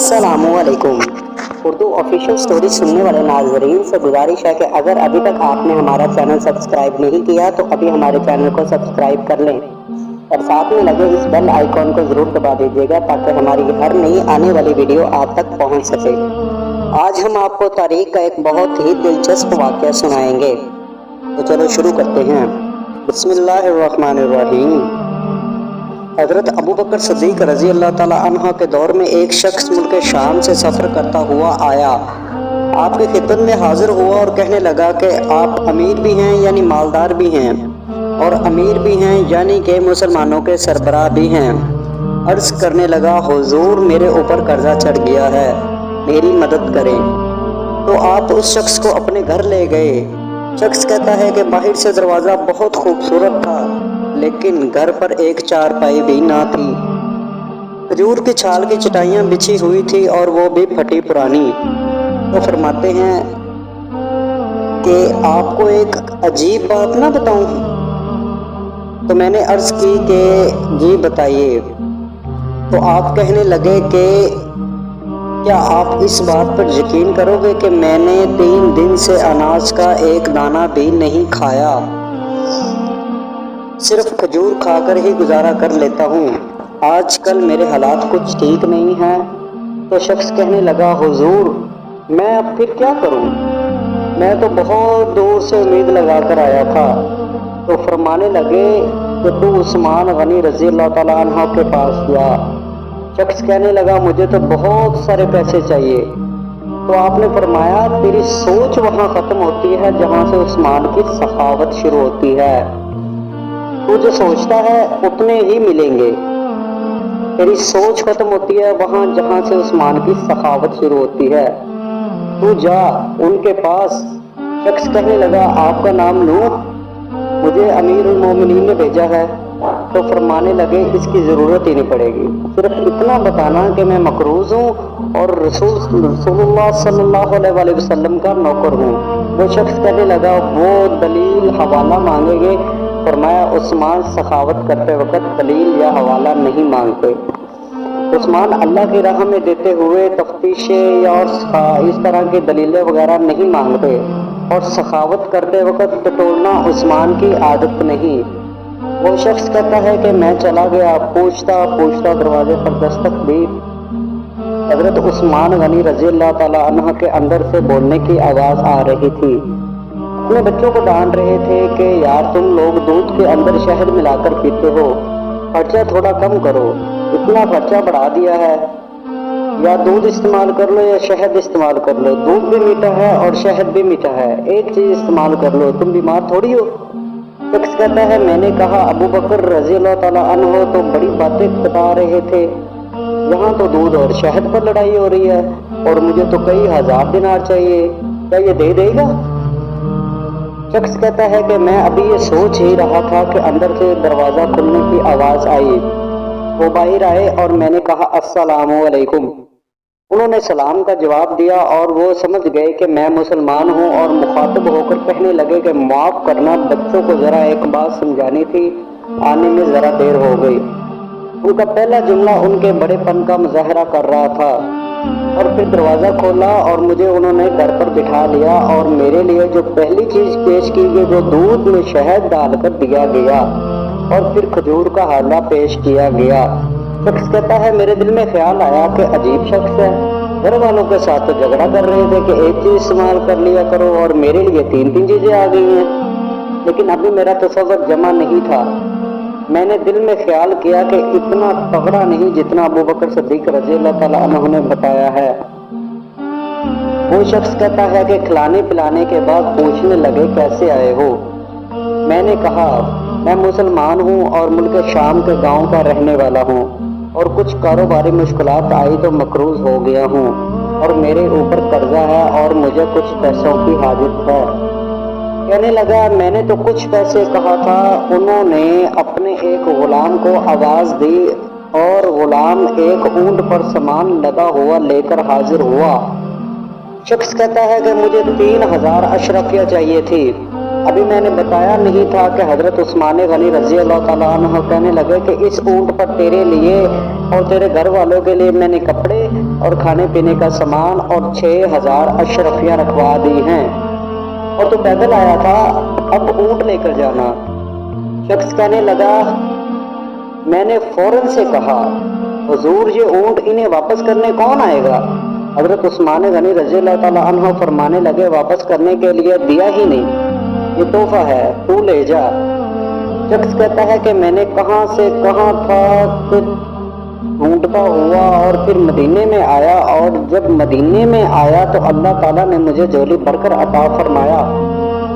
अस्सलामुअलैकुम। Urdu official story सुनने वाले नाज़रीन से गुजारिश है कि अगर अभी तक आपने हमारा चैनल सब्सक्राइब नहीं किया तो अभी हमारे चैनल को सब्सक्राइब कर लें और साथ में लगे इस बेल आइकॉन को ज़रूर दबा दीजिएगा ताकि हमारी हर नई आने वाली वीडियो आप तक पहुंच सके। आज हम आपको तारीख का एक बहुत ही दिलचस्प वाक़या सुनाएंगे, तो चलो शुरू करते हैं। बिस्मिल्लाहिर्रहमानिर्रहीम। हज़रत अबू बकर सिद्दीक़ रज़ी अल्लाह ताला अन्हु के दौर में एक शख्स मुल्क शाम से सफ़र करता हुआ आया, आपकी खिदमत में हाजिर हुआ और कहने लगा कि आप अमीर भी हैं यानी मालदार भी हैं और अमीर भी हैं यानी कि मुसलमानों के सरबराह भी हैं। अर्ज़ करने लगा, हुज़ूर मेरे ऊपर कर्जा चढ़ गया है, मेरी मदद करें। तो आप उस शख्स को अपने घर ले गए। शख्स कहता है कि बाहर से दरवाज़ा बहुत खूबसूरत था लेकिन घर पर एक चारपाई भी ना थी। खजूर की छाल की चटाइयाँ बिछी हुई थी और वो भी फटी पुरानी। तो फरमाते हैं कि आपको एक अजीब बात ना बताऊं? तो मैंने अर्ज़ की कि जी बताइए। तो आप कहने लगे कि क्या आप इस बात पर यकीन करोगे कि मैंने 3 दिन से अनाज का एक दाना भी नहीं खाया, सिर्फ खजूर खाकर ही गुजारा कर लेता हूँ। आजकल मेरे हालात कुछ ठीक नहीं हैं। तो शख्स कहने लगा, हुजूर मैं अब फिर क्या करूँ? मैं तो बहुत दूर से उम्मीद लगा कर आया था। तो फरमाने लगे कि तू उस्मान गनी रज़ी अल्लाह ताला अन्हु के पास जा। शख्स कहने लगा, मुझे तो बहुत सारे पैसे चाहिए। तो आपने फरमाया, तेरी सोच वहाँ ख़त्म होती है जहाँ से उस्मान की सखावत शुरू होती है। तू जो सोचता है उतने ही मिलेंगे। तेरी सोच खत्म होती है वहाँ जहाँ से उस्मान की सखावत शुरू होती है। तू जा उनके पास। शख्स कहने लगा, आपका नाम नूह? मुझे अमीरुल मोमिनीन ने भेजा है। तो फरमाने लगे, इसकी ज़रूरत ही नहीं पड़ेगी, सिर्फ इतना बताना कि मैं मकरूज़ हूँ और रसूलुल्लाह सल्लल्लाहु अलैहि वसल्लम का नौकर हूँ। वो शख्स कहने लगा, वो दलील हवाला मांगेंगे? फरमाया, उस्मान सखावत करते वक्त दलील या हवाला नहीं मांगते। उस्मान अल्लाह की राह में देते हुए तफ्तीशें या और इस तरह की दलीलें वगैरह नहीं मांगते और सखावत करते वक्त टटोलना उस्मान की आदत नहीं। वो शख्स कहता है कि मैं चला गया, पूछता पूछता दरवाजे पर दस्तक दी। हज़रत उस्मान गनी रज़ी अल्लाह ताला अन्हु के अंदर से बोलने की आवाज़ आ रही थी। अपने बच्चों को डांट रहे थे कि यार तुम लोग दूध के अंदर शहद मिलाकर पीते हो, खर्चा थोड़ा कम करो, इतना खर्चा बढ़ा दिया है। या दूध इस्तेमाल कर लो या शहद इस्तेमाल कर लो, दूध भी मीठा है और शहद भी मीठा है, एक चीज़ इस्तेमाल कर लो, तुम बीमार थोड़ी हो। शख्स कहता है, मैंने कहा अबू बकर रज़ी अल्लाह ताला अन्हु तो बड़ी बातें बता रहे थे, यहाँ तो दूध और शहद पर लड़ाई हो रही है और मुझे तो कई हज़ार दिनार चाहिए, क्या ये दे देगा? शख्स कहता है कि मैं अभी ये सोच ही रहा था कि अंदर से दरवाज़ा खुलने की आवाज़ आई। वो बाहर आए और मैंने कहा, अस्सलामु अलैकुम। उन्होंने सलाम का जवाब दिया और वो समझ गए कि मैं मुसलमान हूँ और मुखातब होकर कहने लगे कि माफ़ करना, बच्चों को ज़रा एक बात समझानी थी, आने में ज़रा देर हो गई। उनका पहला जुमला उनके बड़ेपन का मुजाहरा कर रहा था और फिर दरवाज़ा खोला और मुझे उन्होंने घर पर बिठा लिया और मेरे लिए जो पहली चीज़ पेश की गई वो दूध में शहद डालकर दिया गया और फिर खजूर का हालवा पेश किया गया। शख्स कहता है, मेरे दिल में ख्याल आया कि अजीब शख्स है, घर वालों के साथ तो झगड़ा कर रहे थे कि एक चीज़ इस्तेमाल कर लिया करो और मेरे लिए 3 चीज़ें आ गई हैं। लेकिन अभी मेरा तसव्वुर जमा नहीं था। मैंने दिल में ख्याल किया कि इतना तगड़ा नहीं जितना अबू बकर सिद्दीक़ रज़ी अल्लाह ताला अन्हु ने बताया है। वो शख्स कहता है कि खिलाने पिलाने के बाद पूछने लगे, कैसे आए हो? मैंने कहा, मैं मुसलमान हूँ और मुल्क शाम के गांव का रहने वाला हूँ और कुछ कारोबारी मुश्किलात आई तो मकरूज़ हो गया हूँ और मेरे ऊपर कर्जा है और मुझे कुछ पैसों की हाजत है। कहने लगा, मैंने तो कुछ पैसे कहा था। उन्होंने अपने एक गुलाम को आवाज़ दी और गुलाम एक ऊंट पर सामान लदा हुआ लेकर हाजिर हुआ। शख्स कहता है कि मुझे 3000 अशरफिया चाहिए थी। अभी मैंने बताया नहीं था कि हज़रत उस्मान गनी रज़ी अल्लाह ताला अन्हु कहने लगे कि इस ऊंट पर तेरे लिए और तेरे घर वालों के लिए मैंने कपड़े اور کھانے پینے کا سامان اور 6000 اشرفیاں رکھوا دی ہیں، اور تو پیدل آیا تھا، اب اونٹ لے کر جانا۔ شخص کہنے لگا، میں نے فوراً سے کہا، حضور یہ اونٹ انہیں واپس کرنے کون آئے گا؟ حضرت عثمان غنی رضی اللہ تعالیٰ عنہ فرمانے لگے، واپس کرنے کے لیے دیا ہی نہیں، یہ تحفہ ہے، تو لے جا۔ شخص کہتا ہے کہ میں نے کہاں سے کہاں تھا کہ ڈھونڈتا ہوا اور پھر مدینے میں آیا، اور جب مدینے میں آیا تو اللہ تعالیٰ نے مجھے جولی بھر کر عطا فرمایا۔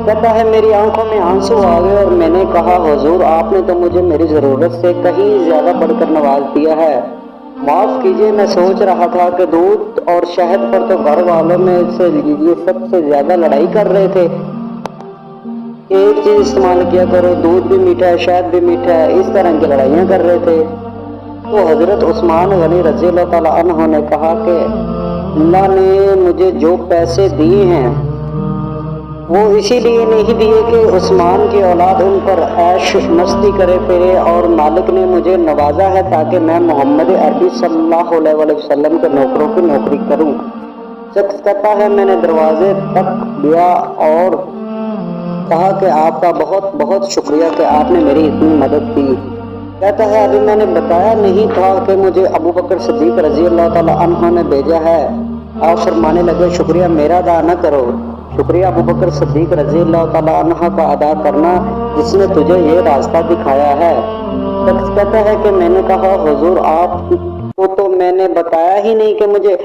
کہتا ہے میری آنکھوں میں آنسو آ گئے اور میں نے کہا، حضور آپ نے تو مجھے میری ضرورت سے کہیں زیادہ بڑھ کر نواز دیا ہے، معاف کیجئے، میں سوچ رہا تھا کہ دودھ اور شہد پر تو گھر والوں میں سے یہ سب سے زیادہ لڑائی کر رہے تھے، ایک چیز استعمال کیا کرو، دودھ بھی میٹھا ہے شہد بھی میٹھا ہے، اس طرح کی لڑائیاں کر رہے تھے۔ تو حضرت عثمان غنی رضی اللہ تعالیٰ عنہ نے کہا کہ اللہ نے مجھے جو پیسے دیے ہیں وہ اسی لیے نہیں دیے کہ عثمان کی اولاد ان پر عیش مستی کرے پھرے، اور مالک نے مجھے نوازا ہے تاکہ میں محمد عربی صلی اللہ علیہ وسلم کے نوکروں کی نوکری کروں۔ شخص کہتا ہے میں نے دروازے تک گیا اور کہا کہ آپ کا بہت بہت شکریہ کہ آپ نے میری اتنی مدد کی۔ کہتا ہے ابھی میں نے بتایا نہیں تھا کہ مجھے ابو بکر صدیق رضی اللہ تعالیٰ عنہ نے بھیجا ہے۔ آپ فرمانے لگے، شکریہ میرا ادا نہ کرو، شکریہ ابو بکر صدیق رضی اللہ تعالیٰ عنہ کا ادا کرنا جس نے تجھے یہ راستہ دکھایا ہے۔ شخص کہتا ہے کہ میں نے کہا، حضور آپ کو تو میں نے بتایا ہی نہیں کہ مجھے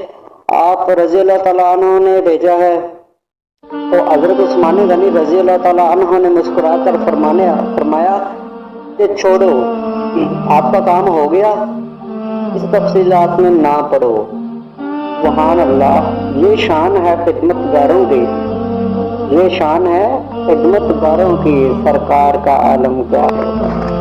آپ رضی اللہ تعالیٰ عنہ نے بھیجا ہے۔ تو حضرت عثمان غنی رضی اللہ تعالیٰ عنہ نے مسکرا کر فرمایا کہ چھوڑو، آپ کا کام ہو گیا، اس تفصیلات میں نہ پڑو۔ سبحان اللہ، یہ شان ہے خدمت گاروں کی، یہ شان ہے خدمت گاروں کی، سرکار کا عالم کیا ہے۔